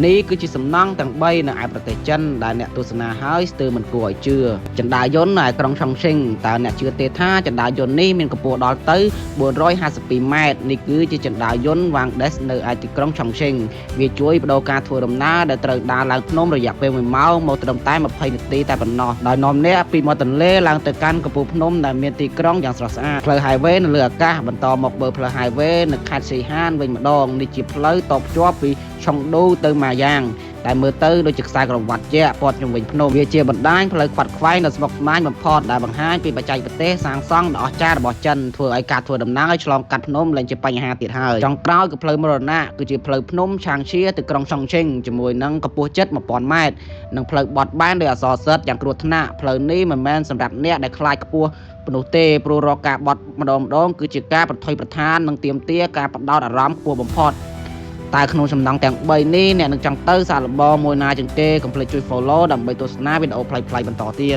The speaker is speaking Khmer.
នេះគឺជាសំណង់ទាំង3នៅឯប្រទេសចិនដែលអ្នកទស្សនាហើយស្ទើរមិនគួរឲ្យជឿចន្ទាយន្តនៅឯក្រុងឆុងឈិងតើអ្នកជឿទេថាចន្ទាយន្តនេះមានកម្ពស់ដល់ទៅ452ម៉ែត្រនេះគឺជាចន្ទាយន្តវ៉ាងដេសនៅឯទីក្រុងឆុងឈិងវាជួយបដូរការធ្វើដំណើរដែលត្រូវដើរឡើងភ្នំរយៈពេល1ម៉ោងមកត្រឹមតែ20នាទីតែប៉ុណ្ណោះដោយនាំអ្នកពីមាត់ទន្លេឡើងទៅកាន់កំពូលភ្នំដែលមានទីក្រុងយ៉ាងស្រស់ស្អាតផ្លូវ highway នៅលើអាកាសបន្តមកបើផ្លូវ highway នៅខេត្តសីហានវិញម្ដងនេះជាផ្លូវតភ្ជាប់ពីឆុងដូទៅម៉ាយ៉ាងដែលមើលទៅដូចជាខ្សែក្រវ៉ាត់ជាក់ព័ទ្ធជុំវិញភ្នំវាជាបណ្ដាញផ្លូវខ្វាត់ខ្វែងដ៏ស្មុគស្មាញបំផុតដែលបង្ហាញពីបច្ចេកទេសសាងសង់ដ៏អស្ចារ្យរបស់ចិនធ្វើឲ្យការធ្វើដំណើរឆ្លងកាត់ភ្នំលែងជាបញ្ហាទៀតហើយចុងក្រោយគឺផ្លូវមរណៈគឺជាផ្លូវភ្នំឆាងឈៀទៅក្រុងឆុងឈិងជាមួយនឹងកម្ពស់ជិត1000ម៉ែត្រនិងផ្លូវបត់បែនដោយអក្សរសិទ្ធិយ៉ាងគ្រោះថ្នាក់ផ្លូវនេះមិនមែនសម្រាប់អ្នកដែលខ្លាចខ្ពស់នោះទេព្រោះរកការបត់ម្ដងគឺជាការប្រថុយប្រឋាននិងទាមទារការបដោតអារម្មណ៍ខ្ពស់បំផុតតែក្នុងចំណងទាំង3នេះអ្នកនឹងចង់ទៅសាកល្បងមួយណាជាងគេកុំភ្លេចជួយ follow ដើម្បីទស្សនាវីដេអូប្លែកៗបន្តទៀត